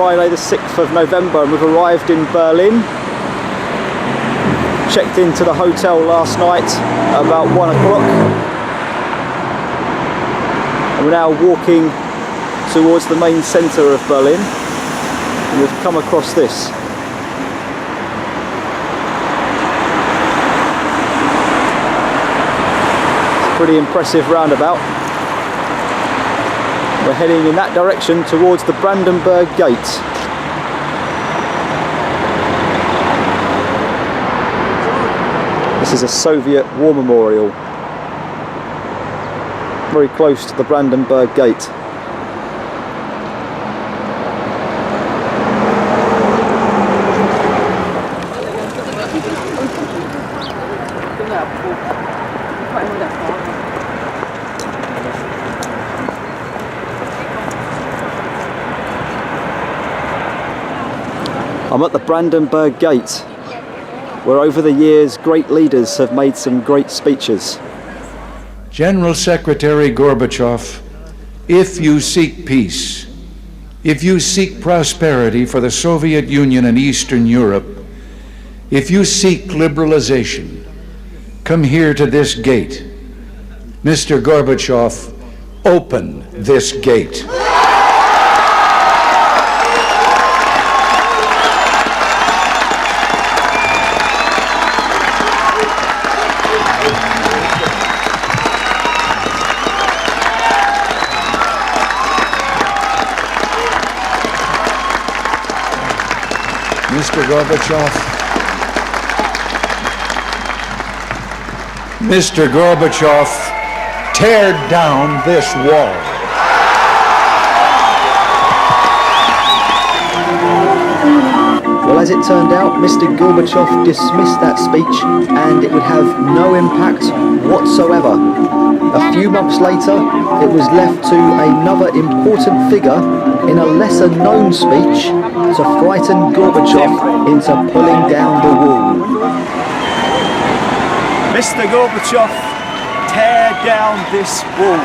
Friday the 6th of November and we've arrived in Berlin. Checked into the hotel last night at about 1 o'clock. And we're now walking towards the main centre of Berlin. And we've come across this. It's a pretty impressive roundabout. We're heading in that direction towards the Brandenburg Gate. This is a Soviet war memorial, very close to the Brandenburg Gate. I'm at the Brandenburg Gate, where over the years great leaders have made some great speeches. General Secretary Gorbachev, if you seek peace, if you seek prosperity for the Soviet Union and Eastern Europe, if you seek liberalization, come here to this gate. Mr. Gorbachev, open this gate. Mr. Gorbachev, tear down this wall. Well, as it turned out, Mr. Gorbachev dismissed that speech and it would have no impact whatsoever. A few months later, it was left to another important figure in a lesser known speech to frighten Gorbachev into pulling down the wall. Mr. Gorbachev, tear down this wall.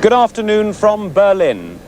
Good afternoon from Berlin.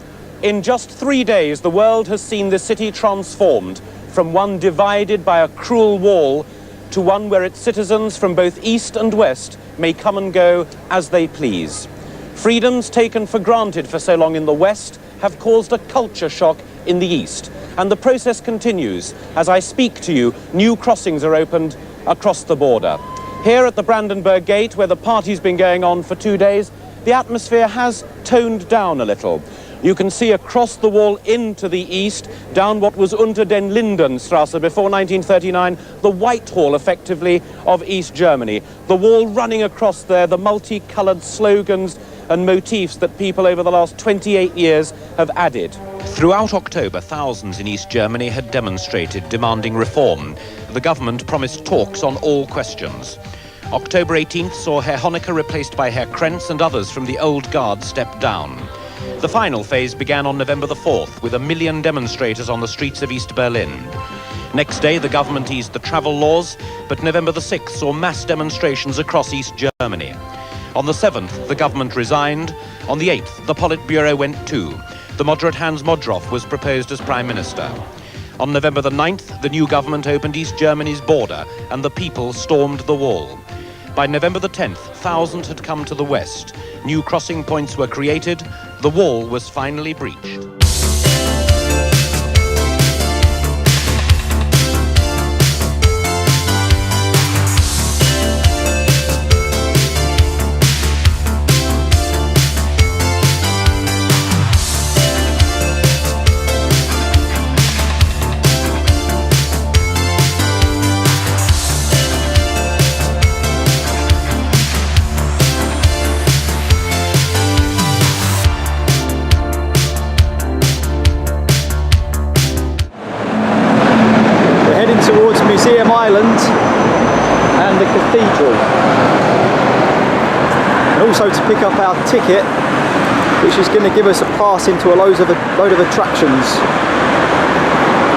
In just 3 days, the world has seen the city transformed from one divided by a cruel wall to one where its citizens from both east and west may come and go as they please. Freedoms taken for granted for so long in the west have caused a culture shock in the east. And the process continues. As I speak to you, new crossings are opened across the border. Here at the Brandenburg Gate, where the party's been going on for 2 days, the atmosphere has toned down a little. You can see across the wall into the east, down what was Unter den Lindenstrasse before 1939, the Whitehall, effectively, of East Germany. The wall running across there, the multicoloured slogans and motifs that people over the last 28 years have added. Throughout October, thousands in East Germany had demonstrated demanding reform. The government promised talks on all questions. October 18th saw Herr Honecker replaced by Herr Krenz and others from the old guard step down. The final phase began on November the 4th with 1 million demonstrators on the streets of East Berlin. Next day, the government eased the travel laws, but November the 6th saw mass demonstrations across East Germany. On the 7th, the government resigned. On the 8th, the Politburo went too. The moderate Hans Modrow was proposed as Prime Minister. On November the 9th, the new government opened East Germany's border and the people stormed the wall. By November the 10th, thousands had come to the west. New crossing points were created. The wall was finally breached. And the Cathedral, and also to pick up our ticket, which is going to give us a pass into a load of attractions,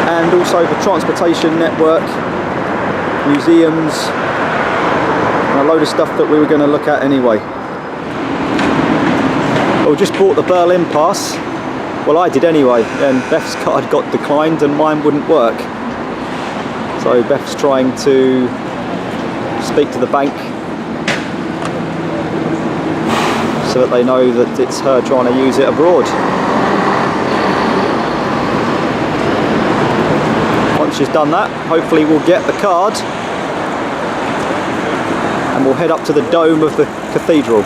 and also the transportation network, museums, and a a load of stuff that we were going to look at anyway. We just bought the Berlin pass. Well, I did anyway, and Beth's card got declined and mine wouldn't work. So Beth's trying to speak to the bank so that they know that it's her trying to use it abroad. Once she's done that, hopefully we'll get the card and we'll head up to the dome of the cathedral,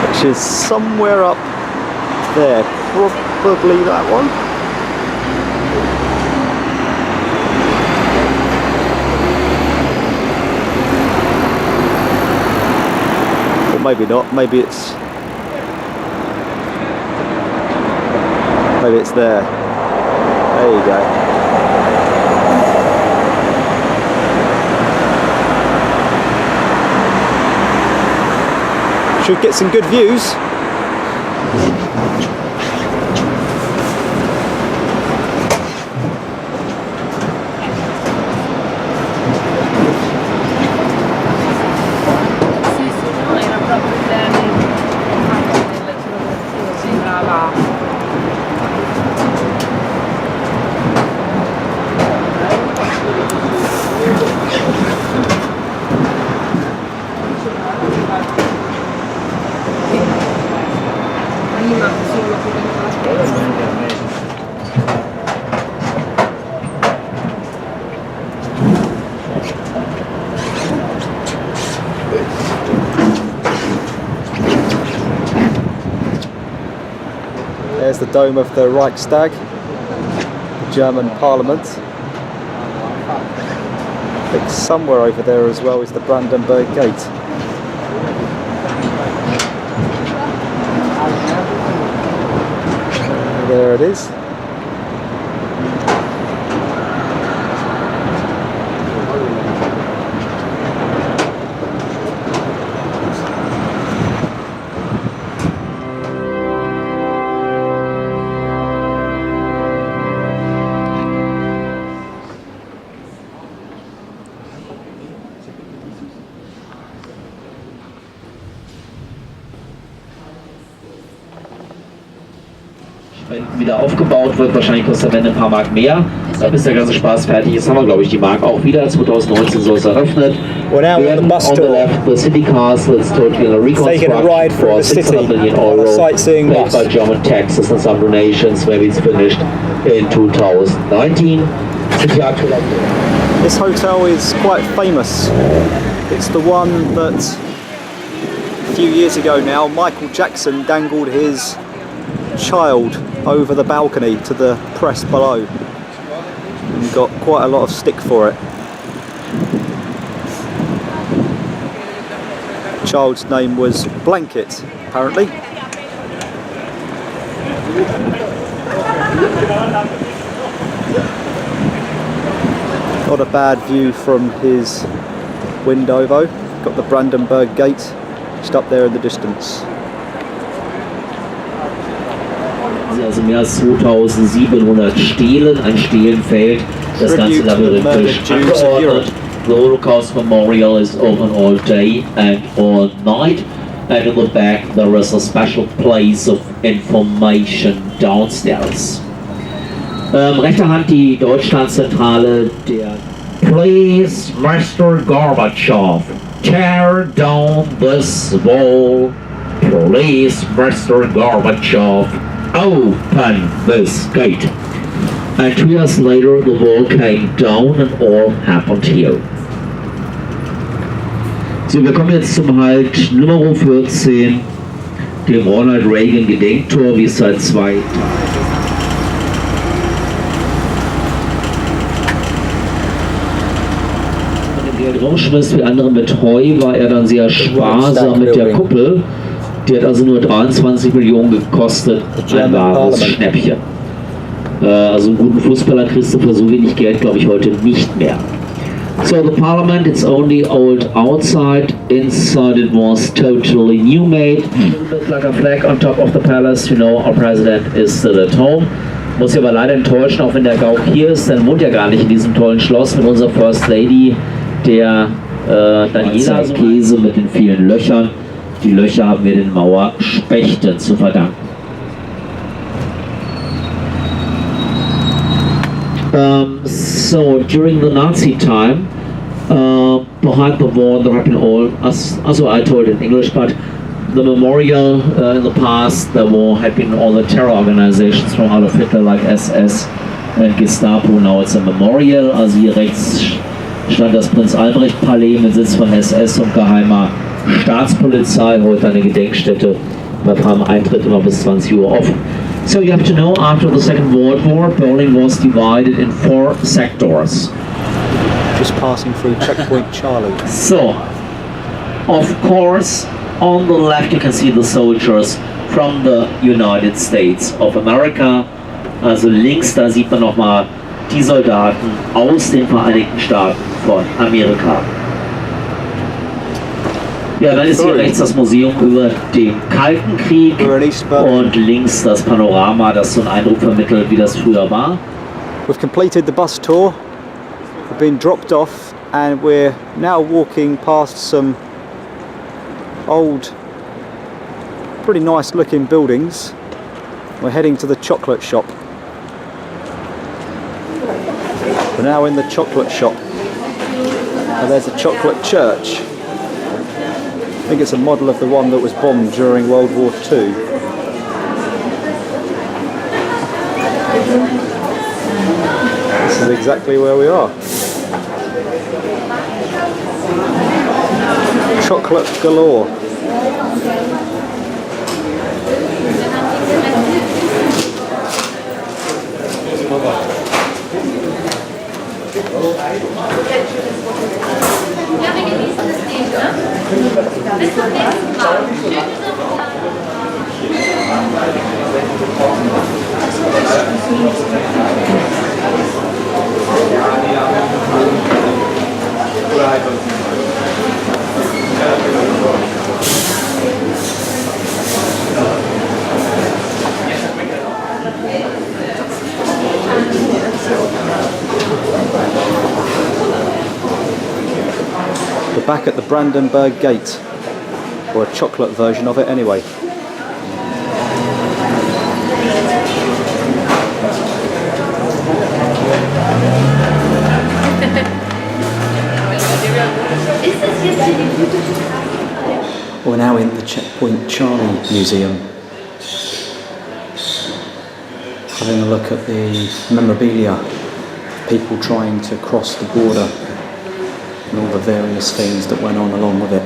which is somewhere up there, probably that one. Or maybe not, maybe it's there. There you go. Should get some good views. There's the dome of the Reichstag, the German Parliament. I think somewhere over there as well is the Brandenburg Gate. There it is. Wieder aufgebaut wird, wahrscheinlich kostet der Wende ein paar Mark mehr. Bis der ganze Spaß fertig ist, haben wir, glaube ich, die Mark auch wieder. 2019 soll es eröffnet. We're now on the bus on the tour. left, the city castle is totally in a Taking a ride reconstruction through for the city 600 million on a euro, sightseeing paid bus. by German taxes and some donations, maybe it's finished in 2019. This hotel is quite famous. It's the one that a few years ago now Michael Jackson dangled his child over the balcony to the press below and got quite a lot of stick for it. The child's name was Blanket, apparently. Not a bad view from his window though. Got the Brandenburg Gate just up there in the distance. Also mehr als 2700 Stelen, ein Stelenfeld, das ganze labyrinthisch angeordnet. The Holocaust Memorial is open all day and all night, and in the back there is a special place of information downstairs. Rechter Hand die Deutschlandzentrale der Please, Mr. Gorbachev, tear down this wall. Please, Mr. Gorbachev, open this gate. And 2 years later the wall came down and all happened here. So, wir kommen jetzt zum Halt Nummer 14, dem Ronald Reagan Gedenktor, wie es seit 2 Tagen. Rumschmiss wie andere mit Heu, war er dann sehr sparsam mit der Kuppel. Die hat also nur 23 Millionen gekostet, ein wahres Schnäppchen. Also einen guten Fußballer kriegst du für so wenig Geld, glaube ich, heute nicht mehr. So the parliament, it's only old outside. Inside it was totally new made. A little bit like a flag on top of the palace, you know, our president is still at home. Muss ich aber leider enttäuschen, auch wenn der Gauck hier ist, dann wohnt er gar nicht in diesem tollen Schloss mit unserer First Lady, der Daniela-Käse mit den vielen Löchern. Die Löcher haben wir den Mauerspechten zu verdanken. So during the Nazi time, behind the wall there have been all, as I told in English, but the memorial in the past, the war had been all the terror organizations from Adolf Hitler like SS and Gestapo. Now it's a memorial. Also hier rechts stand das Prinz Albrecht Palais mit Sitz von SS und geheimer Staatspolizei. Heute eine Gedenkstätte. Wir haben Eintritt immer bis 20 Uhr offen. So you have to know, after the Second World War, Berlin was divided in 4 sectors. Just passing through checkpoint Charlie. So, of course, on the left you can see the soldiers from the United States of America. Also links, da sieht man nochmal die Soldaten aus den Vereinigten Staaten von Amerika. Ja, dann ist hier rechts das Museum über den Kalten Krieg und links das Panorama, das so einen Eindruck vermittelt, wie das früher war. We've completed the bus tour. We've been dropped off and we're now walking past some old, pretty nice looking buildings. We're heading to the chocolate shop. We're now in the chocolate shop. And there's a chocolate church. I think it's a model of the one that was bombed during World War II. This is exactly where we are. Chocolate galore. We're back at the Brandenburg Gate, or a chocolate version of it anyway. We're now in the Checkpoint Charlie Museum, having a look at the memorabilia, people trying to cross the border and all the various things that went on along with it.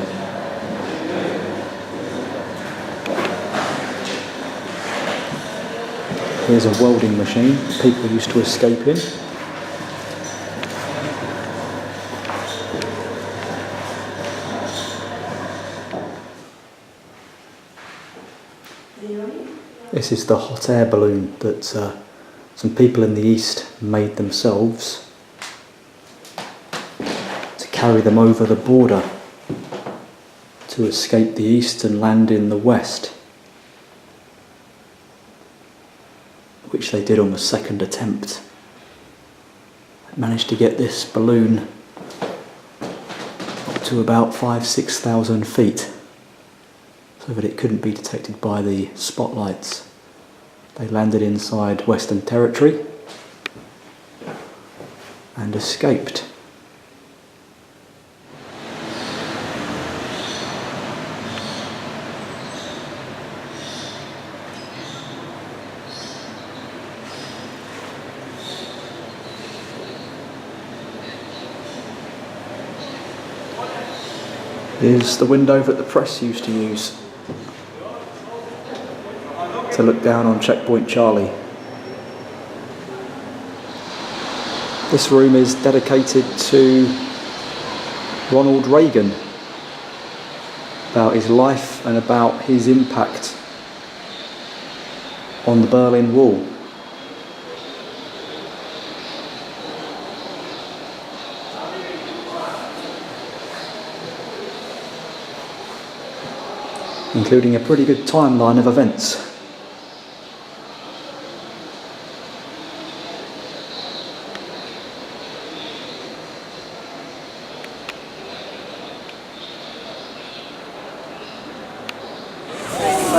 Here's a welding machine people used to escape in. This is the hot air balloon that some people in the east made themselves to carry them over the border to escape the east and land in the west, which they did on the second attempt. They managed to get this balloon up to about 5,000–6,000 feet so that it couldn't be detected by the spotlights. They landed inside Western Territory and escaped. Here's the window that the press used to use to look down on Checkpoint Charlie. This room is dedicated to Ronald Reagan, about his life and about his impact on the Berlin Wall. Including a pretty good timeline of events.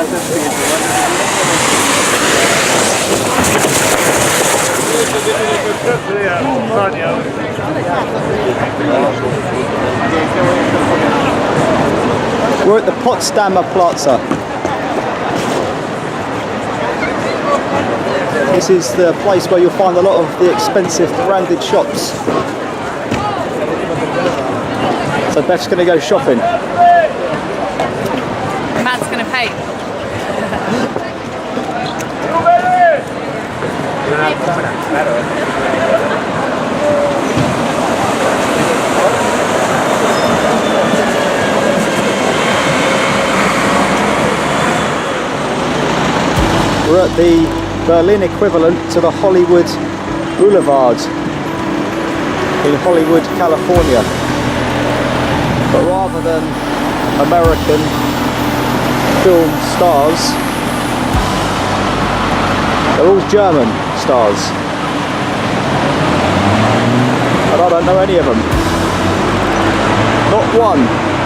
We're at the Potsdamer Platz. This is the place where you'll find a lot of the expensive branded shops. So Beth's going to go shopping. Matt's going to pay. We're at the Berlin equivalent to the Hollywood Boulevard in Hollywood, California. But rather than American film stars, they're all German stars. And I don't know any of them. Not one.